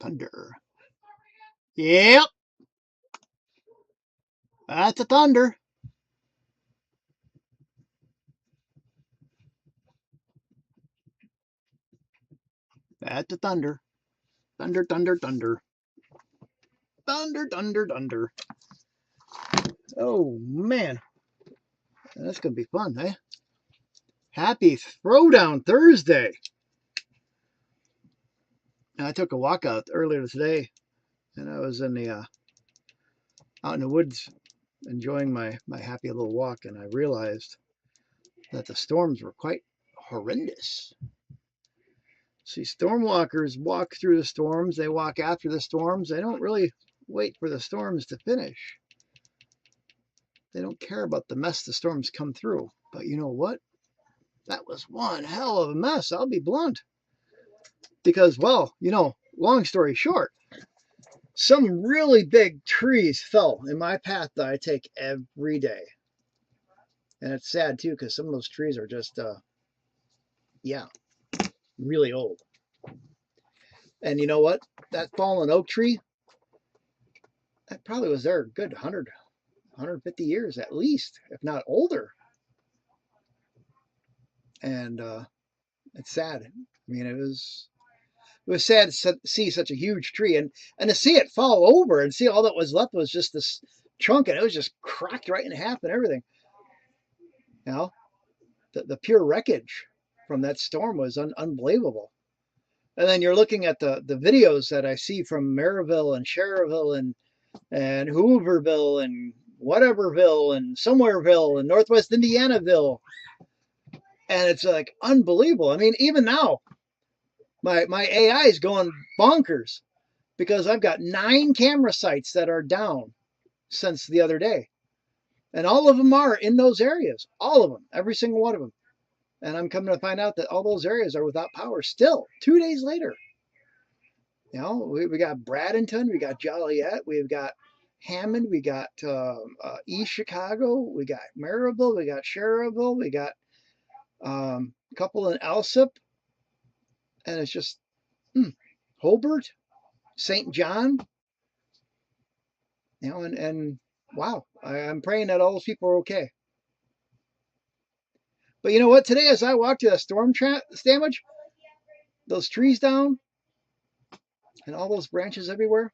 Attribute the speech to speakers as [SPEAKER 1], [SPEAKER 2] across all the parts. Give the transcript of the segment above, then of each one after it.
[SPEAKER 1] Thunder. Yep, that's a thunder. That's a thunder. Thunder, thunder, thunder. Thunder, thunder, thunder. Oh, man. That's going to be fun, eh? Happy Throwdown Thursday. I took a walk out earlier today, and I was in the out in the woods enjoying my happy little walk, and I realized that the storms were quite horrendous. See, storm walkers walk through the storms. They walk after the storms. They don't really wait for the storms to finish. They don't care about the mess the storms come through. But you know what? That was one hell of a mess. I'll be blunt. Because, well, long story short, some really big trees fell in my path that I take every day. And it's sad, too, because some of those trees are just, really old. And you know what? That fallen oak tree, that probably was there a good 100, 150 years at least, if not older. And it's sad. I mean, it was sad to see such a huge tree and to see it fall over and see all that was left was just this chunk, and it was just cracked right in half and everything. The pure wreckage from that storm was unbelievable. And then you're looking at the videos that I see from Maryville and Cherryville and Hooverville and whateverville and somewhereville and Northwest Indianaville. And it's like unbelievable. I mean, even now, my AI is going bonkers because I've got 9 camera sites that are down since the other day. And all of them are in those areas. All of them. Every single one of them. And I'm coming to find out that all those areas are without power still, 2 days later. We got Bradenton, we got Joliet, we've got Hammond, we got East Chicago, we got Maryville, we got Cherryville, we got a couple in Alsip, and it's just Hobart, St. John, and wow, I'm praying that all those people are okay. But you know what? Today, as I walked to the storm damage, those trees down, and all those branches everywhere,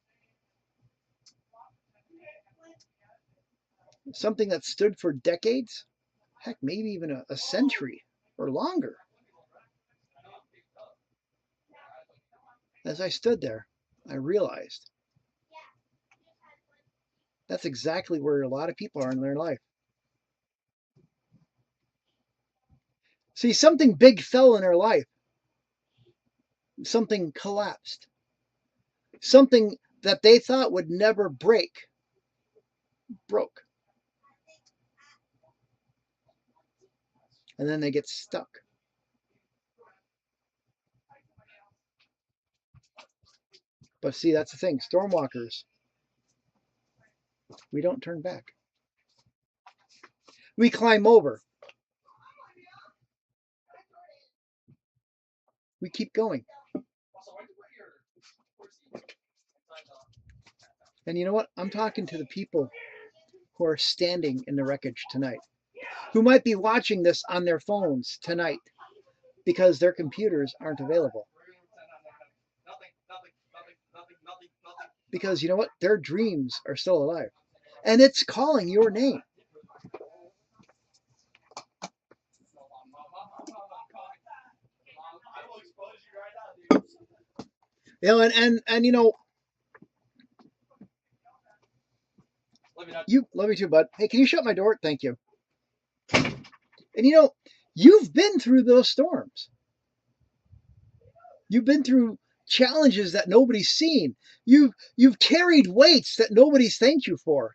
[SPEAKER 1] something that stood for decades, heck, maybe even a century or longer. As I stood there, I realized that's exactly where a lot of people are in their life. See, something big fell in their life. Something collapsed. Something that they thought would never break, broke. And then they get stuck. But see, that's the thing. Stormwalkers, we don't turn back. We climb over. We keep going. And you know what? I'm talking to the people who are standing in the wreckage tonight, who might be watching this on their phones tonight because their computers aren't available. Because you know what? Their dreams are still alive. And it's calling your name. And you know, you love me too, bud. Hey, can you shut my door? Thank you. And you know, you've been through those storms. You've been through challenges that nobody's seen. You've carried weights that nobody's thanked you for.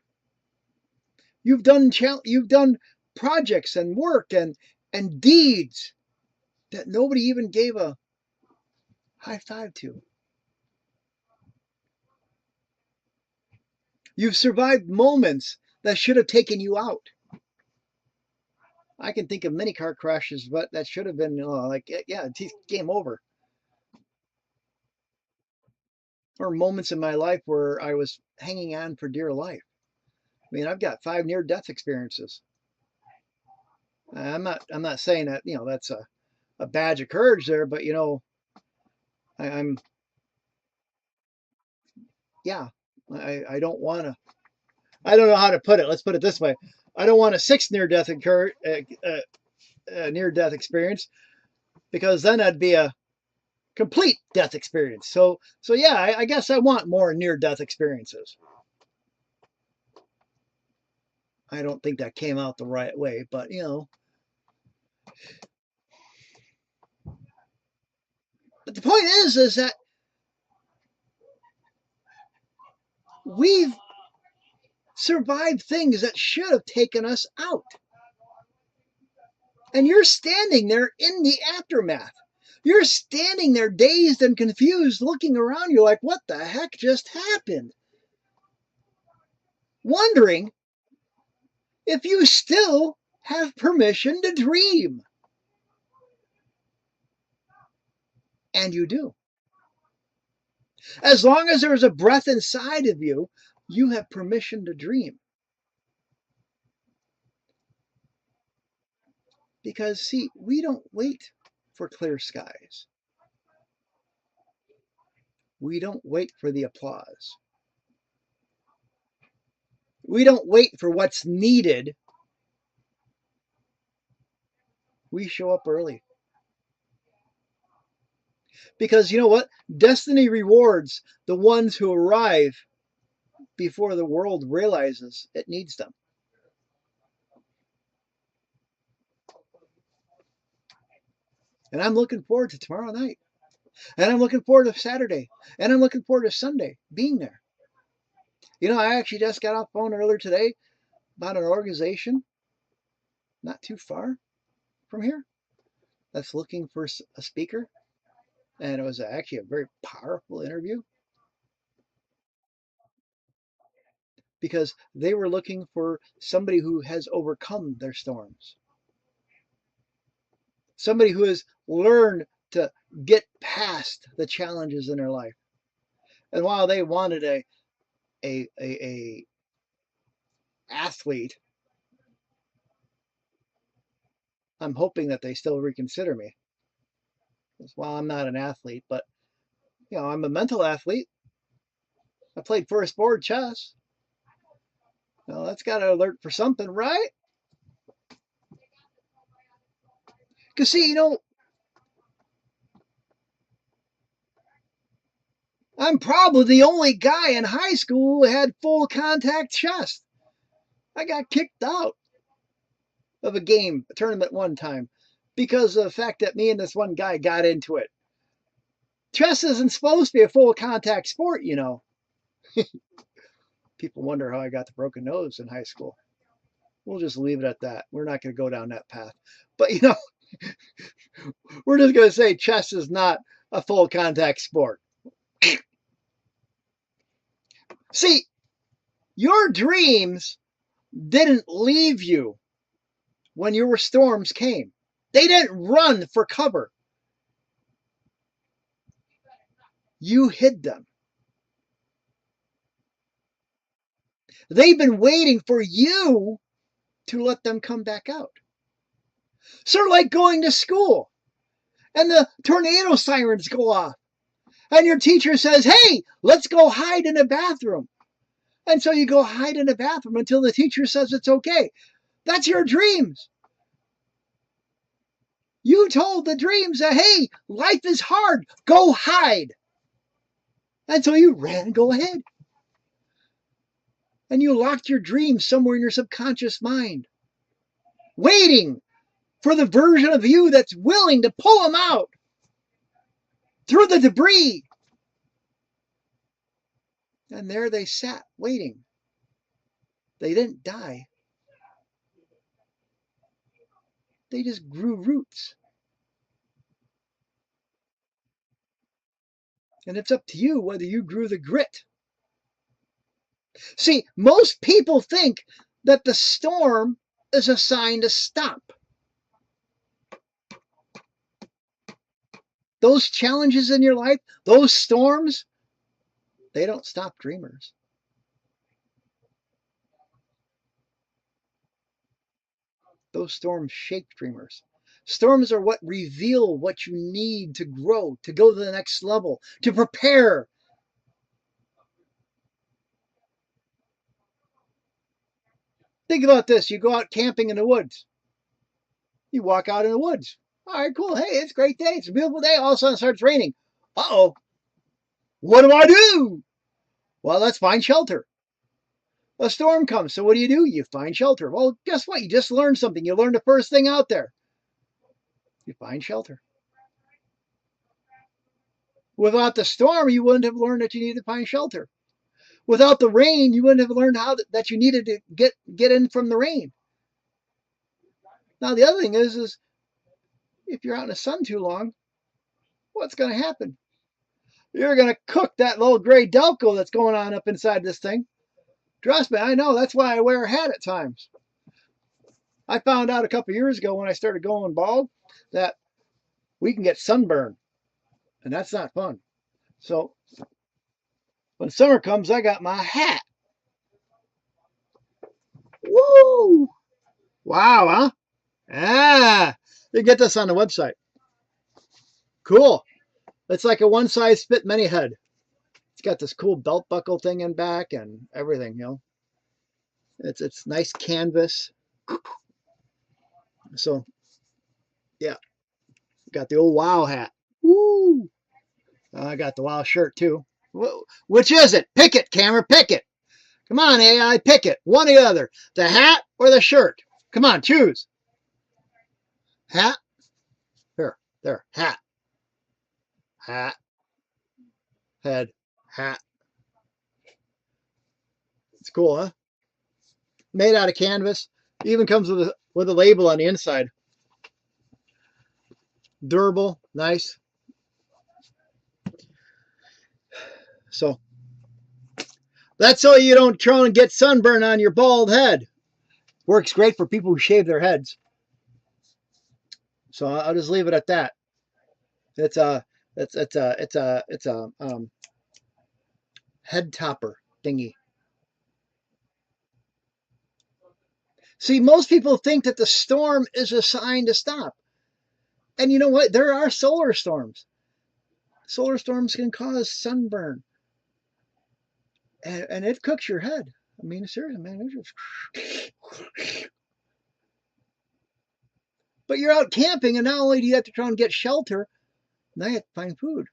[SPEAKER 1] You've done projects and work and deeds that nobody even gave a high five to. You've survived moments that should have taken you out. I can think of many car crashes, but that should have been game over. or moments in my life where I was hanging on for dear life. I mean, I've got 5 near-death experiences. I'm not saying that, that's a badge of courage there, but I'm yeah, I don't want to. I don't know how to put it. Let's put it this way: I don't want a 6th near-death experience, because then I'd be a complete death experience. So yeah, I guess I want more near-death experiences. I don't think that came out the right way, but But the point is that we've survived things that should have taken us out. And you're standing there in the aftermath. You're standing there dazed and confused, looking around you like, what the heck just happened? Wondering if you still have permission to dream. And you do. As long as there's a breath inside of you, you have permission to dream. Because, see, we don't wait for clear skies. We don't wait for the applause. We don't wait for what's needed. We show up early. Because you know what? Destiny rewards the ones who arrive before the world realizes it needs them. And I'm looking forward to tomorrow night. And I'm looking forward to Saturday. And I'm looking forward to Sunday being there. I actually just got off the phone earlier today about an organization not too far from here that's looking for a speaker. And it was actually a very powerful interview, because they were looking for somebody who has overcome their storms. Somebody who has learned to get past the challenges in their life. And while they wanted a athlete, I'm hoping that they still reconsider me. Because while I'm not an athlete, but I'm a mental athlete. I played first board chess. Well, that's got to alert for something, right? Because see, I'm probably the only guy in high school who had full contact chess. I got kicked out of a tournament one time, because of the fact that me and this one guy got into it. Chess isn't supposed to be a full contact sport, People wonder how I got the broken nose in high school. We'll just leave it at that. We're not going to go down that path. But, we're just going to say chess is not a full contact sport. See, your dreams didn't leave you when your storms came. They didn't run for cover. You hid them. They've been waiting for you to let them come back out. Sort of like going to school and the tornado sirens go off and your teacher says, hey, let's go hide in a bathroom. And so you go hide in a bathroom until the teacher says it's okay. That's your dreams. You told the dreams that, hey, life is hard. Go hide. And so you ran, go ahead. And you locked your dreams somewhere in your subconscious mind, waiting for the version of you that's willing to pull them out through the debris. And there they sat, waiting. They didn't die. They just grew roots. And it's up to you whether you grew the grit. See, most people think that the storm is a sign to stop. Those challenges in your life, those storms, They don't stop dreamers. Those storms shape dreamers. Storms are what reveal what you need to grow, to go to the next level, to prepare. Think about this. You go out camping in the woods. You walk out in the woods. All right, cool. Hey, it's a great day. It's a beautiful day. All of a sudden it starts raining. Uh-oh. What do I do? Well, let's find shelter. A storm comes. So what do? You find shelter. Well, guess what? You just learned something. You learned the first thing out there. You find shelter. Without the storm, you wouldn't have learned that you needed to find shelter. Without the rain, you wouldn't have learned how that you needed to get in from the rain. Now, the other thing is if you're out in the sun too long, what's going to happen? You're going to cook that little gray Delco that's going on up inside this thing. Trust me, I know. That's why I wear a hat at times. I found out a couple years ago when I started going bald that we can get sunburn, and that's not fun. So when summer comes, I got my hat. Woo! Wow, huh? Ah, you get this on the website. Cool. It's like a one size fit many head. It's got this cool belt buckle thing in back and everything, you know. It's nice canvas. So, yeah. Got the old WOW hat. Woo! I got the WOW shirt too. Which is it? Pick it, camera, pick it. Come on, AI, pick it. One or the other. The hat or the shirt? Come on, choose. Hat. There. Hat. Hat. Head. Hat. It's cool, huh? Made out of canvas. Even comes with a label on the inside. Durable, nice. So that's so you don't try and get sunburn on your bald head. Works great for people who shave their heads. So I'll just leave it at that. It's a head topper thingy. See, most people think that the storm is a sign to stop. And you know what? There are solar storms. Solar storms can cause sunburn. And it cooks your head. I mean, seriously, man. But you're out camping, and not only do you have to try and get shelter, now you have to find food.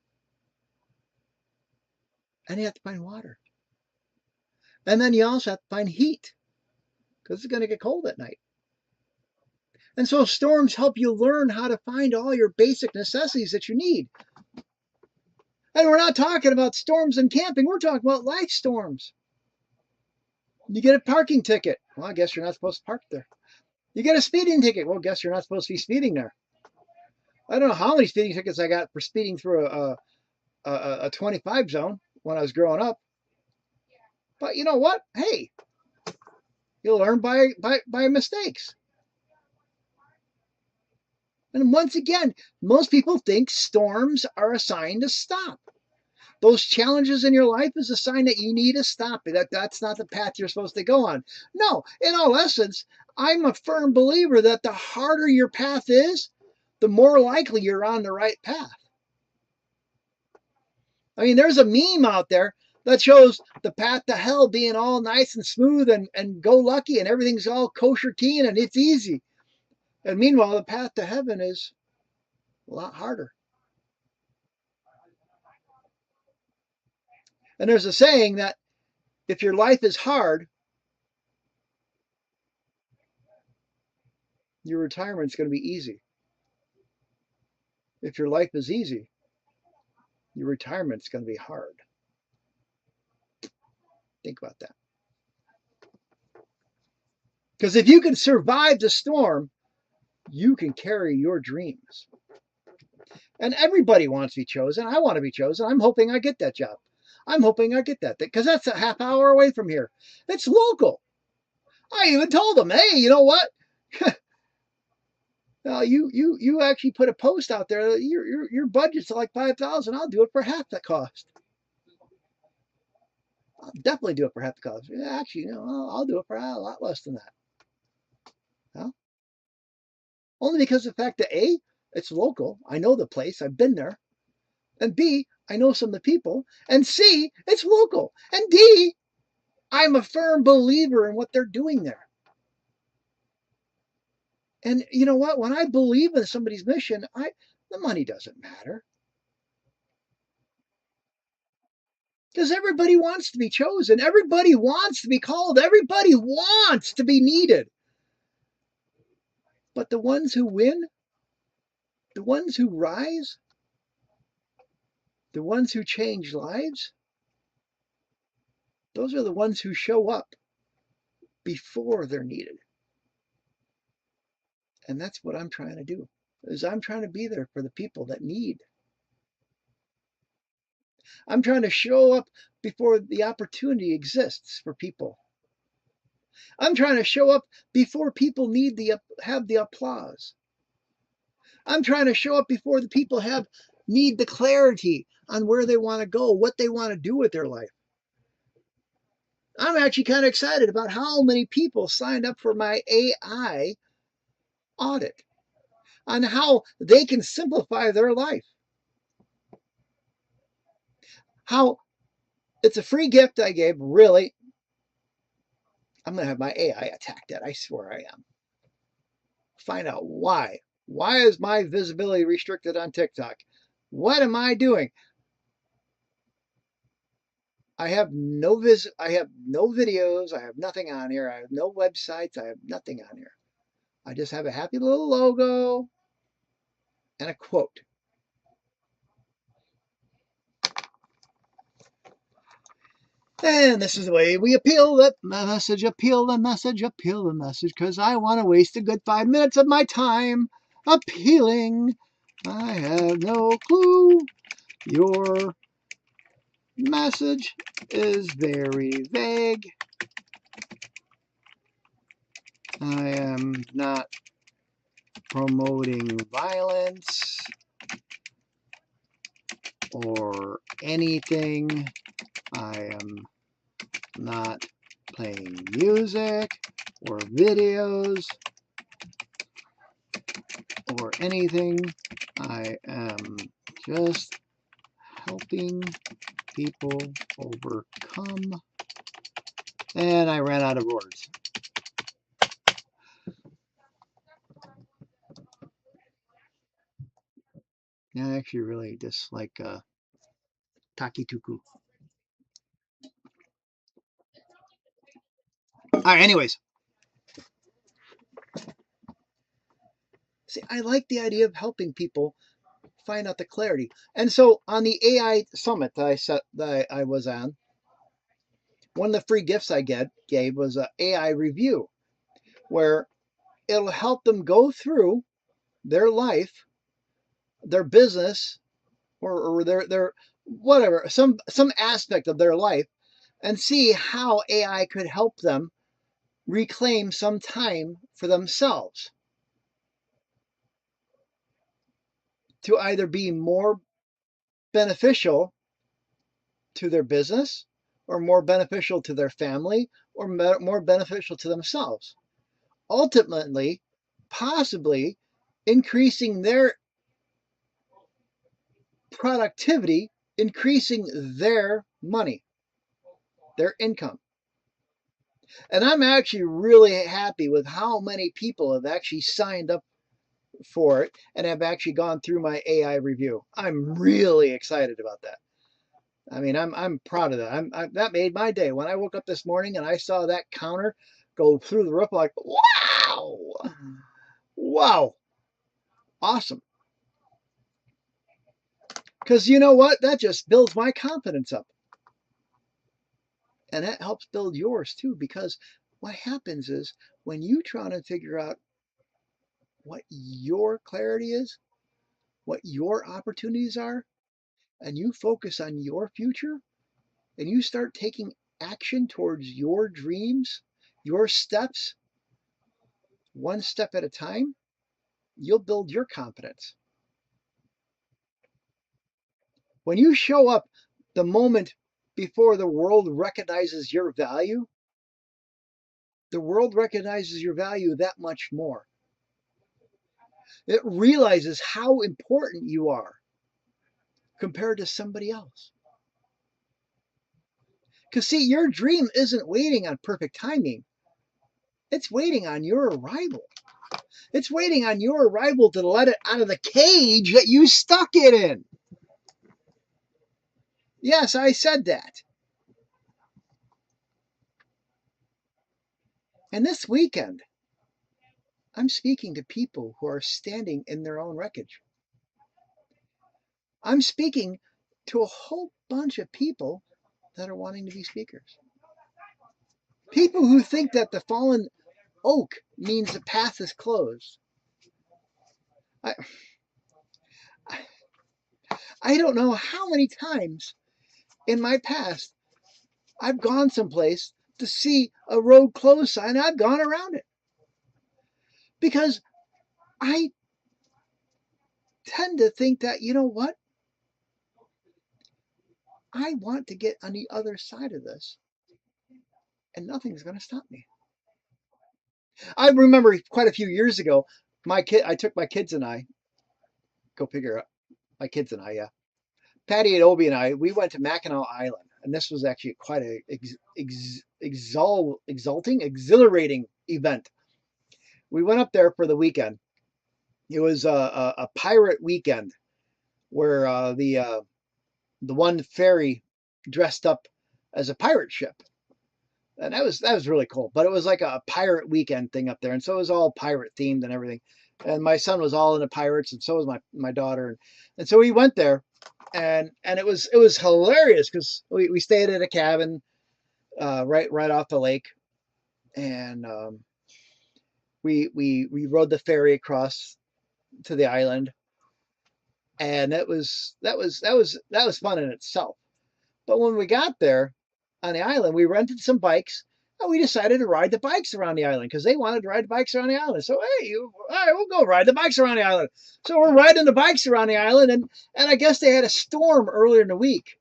[SPEAKER 1] And you have to find water. And then you also have to find heat, because it's going to get cold at night. And so storms help you learn how to find all your basic necessities that you need. And we're not talking about storms and camping. We're talking about life storms. You get a parking ticket. Well, I guess you're not supposed to park there. You get a speeding ticket. Well, I guess you're not supposed to be speeding there. I don't know how many speeding tickets I got for speeding through a 25 zone when I was growing up. But you know what? Hey, you'll learn by mistakes. And once again, most people think storms are a sign to stop. Those challenges in your life is a sign that you need to stop it. That's not the path you're supposed to go on. No, in all essence, I'm a firm believer that the harder your path is, the more likely you're on the right path. I mean, there's a meme out there that shows the path to hell being all nice and smooth and go lucky and everything's all kosher keen and it's easy. And meanwhile, the path to heaven is a lot harder. And there's a saying that if your life is hard, your retirement's going to be easy. If your life is easy, your retirement's going to be hard. Think about that. Because if you can survive the storm, you can carry your dreams. And everybody wants to be chosen. I want to be chosen. I'm hoping I get that job. I'm hoping I get that thing because that's a half hour away from here. It's local. I even told them, hey, you know what? You actually put a post out there. Your budget's like $5,000. I'll do it for half the cost. I'll definitely do it for half the cost. Yeah, actually, I'll do it for a lot less than that. Well, only because of the fact that A, it's local. I know the place. I've been there. And B, I know some of the people. And C, it's local. And D, I'm a firm believer in what they're doing there. And you know what? When I believe in somebody's mission, the money doesn't matter. Because everybody wants to be chosen. Everybody wants to be called. Everybody wants to be needed. But the ones who win, the ones who rise, the ones who change lives, those are the ones who show up before they're needed. And that's what I'm trying to do. Is I'm trying to be there for the people that need. I'm trying to show up before the opportunity exists for people. I'm trying to show up before people have the applause. I'm trying to show up before the people need the clarity on where they want to go, what they want to do with their life. I'm actually kind of excited about how many people signed up for my AI audit on how they can simplify their life. How it's a free gift I gave, really. I'm going to have my AI attack that. I swear I am. Find out why. Why is my visibility restricted on TikTok? What am I doing? I have no videos. I have nothing on here. I have no websites. I have nothing on here. I just have a happy little logo and a quote. And this is the way we appeal the message, because I want to waste a good 5 minutes of my time appealing. I have no clue. Your message is very vague. I am not promoting violence or anything. I am not playing music or videos or anything. I am just helping people overcome. And I ran out of words. I actually really dislike Takituku. All right, anyways. See, I like the idea of helping people find out the clarity. And so on the AI summit that I was on, one of the free gifts I gave was an AI review, where it'll help them go through their life, their business, or their whatever, some aspect of their life, and see how AI could help them reclaim some time for themselves to either be more beneficial to their business, or more beneficial to their family, or more beneficial to themselves. Ultimately, possibly increasing their productivity, increasing their money, their income. And I'm actually really happy with how many people have actually signed up for it and have actually gone through my AI review. I'm really excited about that. I mean, I'm proud of that. That made my day. When I woke up this morning and I saw that counter go through the roof, I'm like, wow, wow, awesome. Because you know what? That just builds my confidence up. And that helps build yours too, because what happens is when you try to figure out what your clarity is, what your opportunities are, and you focus on your future, and you start taking action towards your dreams, your steps, one step at a time, you'll build your confidence. When you show up the moment before the world recognizes your value, the world recognizes your value that much more. It realizes how important you are compared to somebody else. Because, see, your dream isn't waiting on perfect timing. It's waiting on your arrival. It's waiting on your arrival to let it out of the cage that you stuck it in. Yes, I said that. And this weekend, I'm speaking to people who are standing in their own wreckage. I'm speaking to a whole bunch of people that are wanting to be speakers. People who think that the fallen oak means the path is closed. I don't know how many times in my past I've gone someplace to see a road closed sign. I've gone around it because I tend to think that, you know what? I want to get on the other side of this and nothing's going to stop me. I remember quite a few years ago, I took my kids and I, go figure out, my kids and I, yeah. Patty and Obie and I, we went to Mackinac Island. And this was actually quite a exhilarating event. We went up there for the weekend. It was a pirate weekend where the one ferry dressed up as a pirate ship. And that was really cool. But it was like a pirate weekend thing up there. And so it was all pirate themed and everything. And my son was all into pirates, and so was my daughter. And so we went there. And it was hilarious because we stayed at a cabin right off the lake, and we rode the ferry across to the island, and that was fun in itself. But when we got there on the island, we rented some bikes. And we decided to ride the bikes around the island because they wanted to ride the bikes around the island. So, hey, all right, we'll go ride the bikes around the island. So we're riding the bikes around the island, and I guess they had a storm earlier in the week.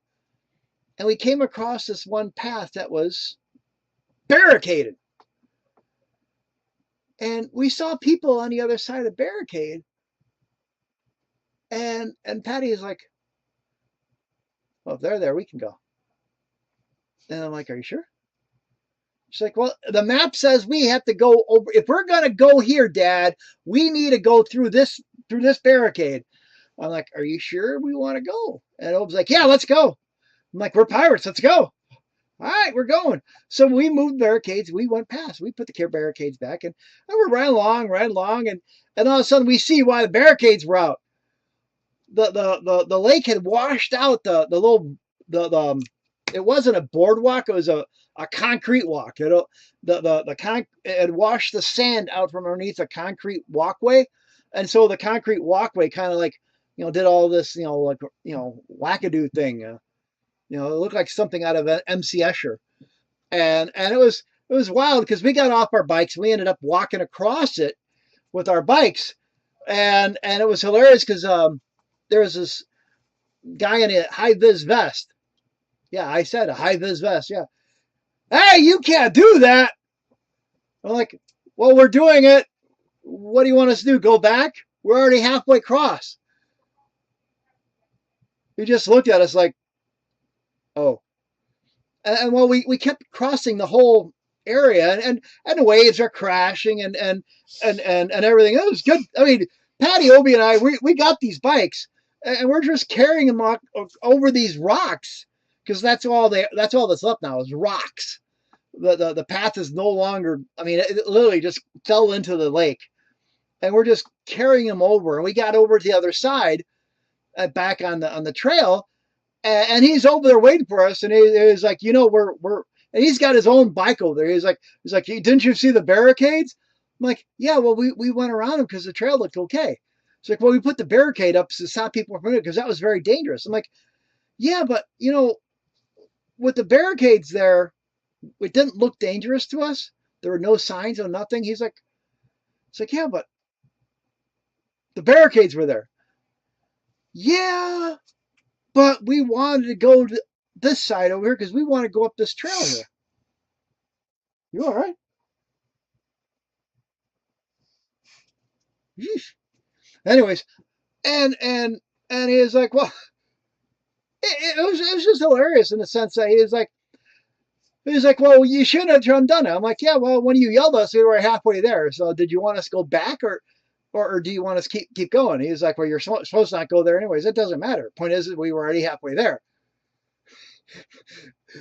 [SPEAKER 1] And we came across this one path that was barricaded. And we saw people on the other side of the barricade. And Patty is like, well, if they're there, we can go. And I'm like, are you sure? She's like, well, the map says we have to go over. If we're going to go here, Dad, we need to go through this barricade. I'm like, are you sure we want to go? And Ob's like, yeah, let's go. I'm like, we're pirates. Let's go. All right, we're going. So we moved barricades. We went past. We put the barricades back, and we're right along. And all of a sudden we see why the barricades were out. The lake had washed out the little it wasn't a boardwalk. It was a concrete walk. It had washed the sand out from underneath a concrete walkway, and so the concrete walkway kind of like did all this wackadoo thing. It looked like something out of MC Escher, and it was wild because we got off our bikes. We ended up walking across it with our bikes, and it was hilarious because there was this guy in a high vis vest. Yeah, I said a high vis vest. Yeah. Hey, you can't do that. I'm like, well, we're doing it. What do you want us to do? Go back? We're already halfway across. He just looked at us like, oh. And well, we kept crossing the whole area, and the waves are crashing and everything. It was good. I mean, Patty, Obie, and I, we got these bikes, and we're just carrying them over these rocks. Because that's all that's left now is rocks. The path is no longer. I mean, it literally just fell into the lake, and we're just carrying them over. And we got over to the other side, back on the trail, and he's over there waiting for us. And he's like, we're and he's got his own bike over there. He's like, didn't you see the barricades? I'm like, yeah, well, we went around them because the trail looked okay. It's like, well, we put the barricade up to stop people from it because that was very dangerous. I'm like, yeah, but with the barricades there, it didn't look dangerous to us. There were no signs or nothing. It's like, yeah, but the barricades were there. Yeah, but we wanted to go this side over here because we want to go up this trail here. You all right? Yeesh. Anyways, and he was like, well, it was just hilarious in the sense that he was like, well, you shouldn't have done it. I'm like, yeah, well, when you yelled at us, we were halfway there. So did you want us to go back or do you want us to keep going? He was like, well, you're supposed to not go there anyways. It doesn't matter. Point is, we were already halfway there.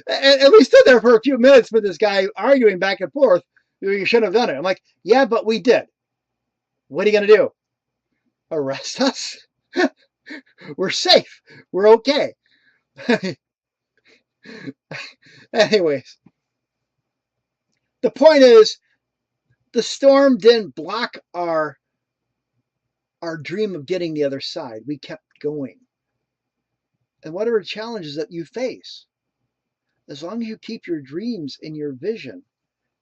[SPEAKER 1] And we stood there for a few minutes with this guy arguing back and forth. You shouldn't have done it. I'm like, yeah, but we did. What are you going to do? Arrest us? We're safe. We're okay. Anyways, the point is, the storm didn't block our dream of getting the other side. We kept going. And whatever challenges that you face, as long as you keep your dreams in your vision,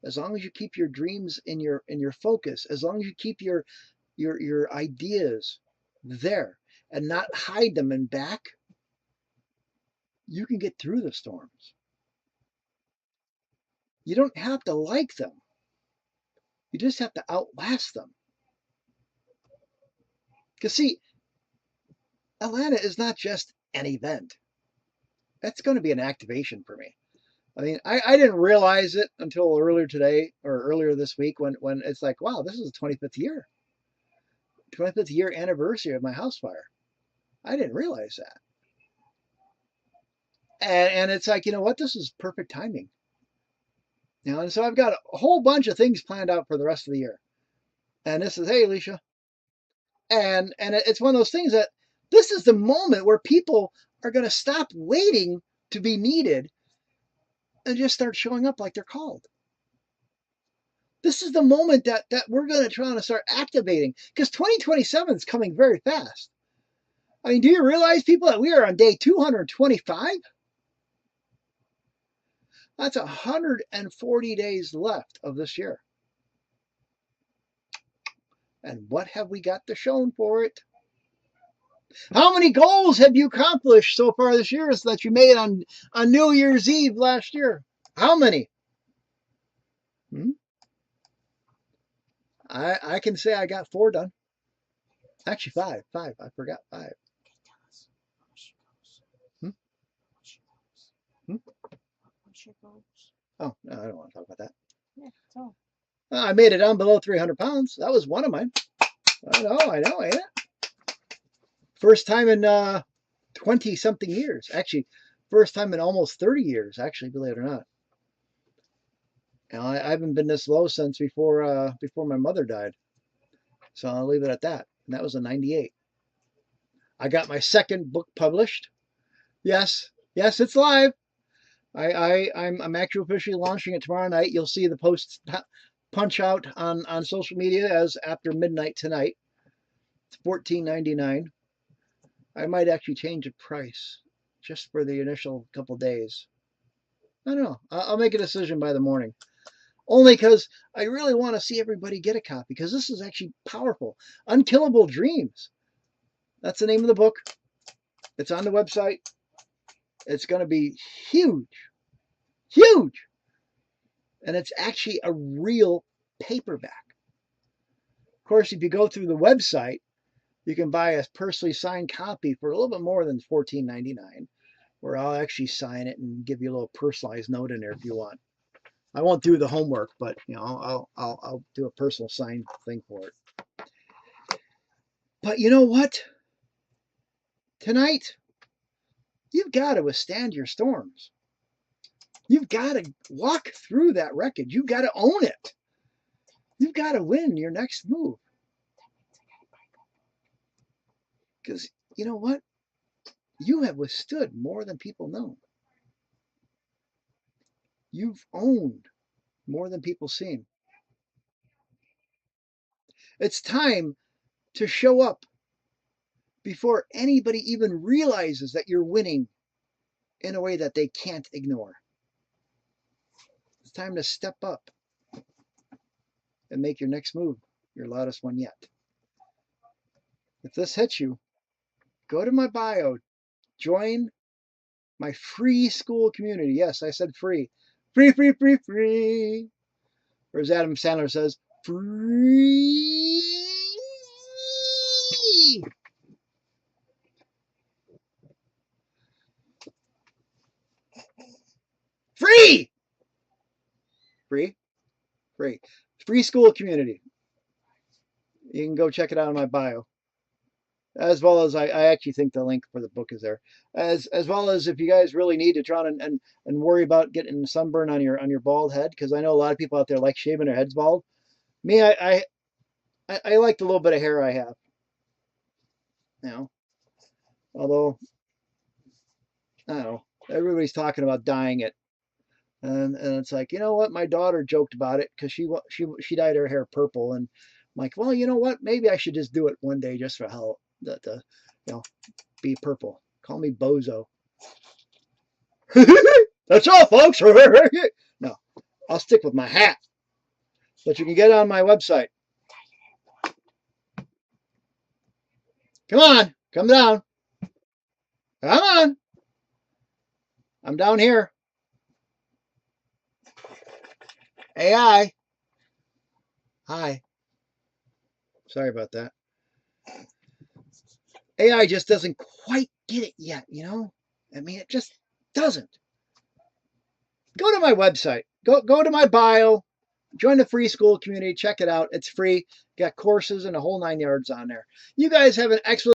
[SPEAKER 1] as long as you keep your dreams in your focus, as long as you keep your ideas there and not hide them in back, you can get through the storms. You don't have to like them. You just have to outlast them. Because see, Atlanta is not just an event. That's going to be an activation for me. I mean, I didn't realize it until earlier today or earlier this week when it's like, wow, this is the 25th year. 25th year anniversary of my house fire. I didn't realize that. And it's like, you know what? This is perfect timing. You know, and so I've got a whole bunch of things planned out for the rest of the year. And this is, hey, Alicia. And it's one of those things that this is the moment where people are going to stop waiting to be needed and just start showing up like they're called. This is the moment that we're going to try to start activating, because 2027 is coming very fast. I mean, do you realize, people, that we are on day 225? That's 140 days left of this year. And what have we got to show for it? How many goals have you accomplished so far this year that you made on New Year's Eve last year? How many? I can say I got 4 done. Actually, 5. I forgot 5. Oh, no, I don't want to talk about that. Yeah, so. I made it down below 300 pounds. That was one of mine. I know, ain't it? First time in 20-something years. Actually, first time in almost 30 years, actually, believe it or not. And I haven't been this low since before my mother died. So I'll leave it at that. And that was in 98. I got my second book published. Yes, it's live. I'm actually officially launching it tomorrow night. You'll see the posts punch out on social media as after midnight tonight. It's $14.99. I might actually change the price just for the initial couple days. I don't know. I'll make a decision by the morning. Only because I really want to see everybody get a copy, because this is actually powerful. Unkillable Dreams. That's the name of the book. It's on the website. It's going to be huge. Huge. And it's actually a real paperback. Of course, if you go through the website, you can buy a personally signed copy for a little bit more than $14.99, where I'll actually sign it and give you a little personalized note in there if you want. I won't do the homework, but you know, I'll do a personal signed thing for it. But you know what? Tonight, you've got to withstand your storms. You've got to walk through that wreckage. You've got to own it. You've got to win your next move. Because you know what? You have withstood more than people know. You've owned more than people seen. It's time to show up before anybody even realizes that you're winning in a way that they can't ignore. It's time to step up and make your next move your loudest one yet. If this hits you, go to my bio, join My free school community. Yes, I said free. Free, free, free, free. Or as Adam Sandler says, free. Free! Free? Free. Free school community. You can go check it out in my bio. As well as I actually think the link for the book is there. As well as if you guys really need to try and worry about getting sunburn on your bald head, because I know a lot of people out there like shaving their heads bald. Me, I like the little bit of hair I have. You know, although I don't know, everybody's talking about dyeing it, and it's like, you know what? My daughter joked about it because she dyed her hair purple, and I'm like, well, you know what? Maybe I should just do it one day just for how that you know, be purple. Call me Bozo. That's all, folks. No, I'll stick with my hat. But you can get it on my website. Come on, come down. Come on. I'm down here. AI. Hi. Sorry about that. AI just doesn't quite get it yet, you know? I mean, it just doesn't. Go to my website. Go to my bio. Join the free school community. Check it out. It's free. Got courses and a whole 9 yards on there. You guys have an excellent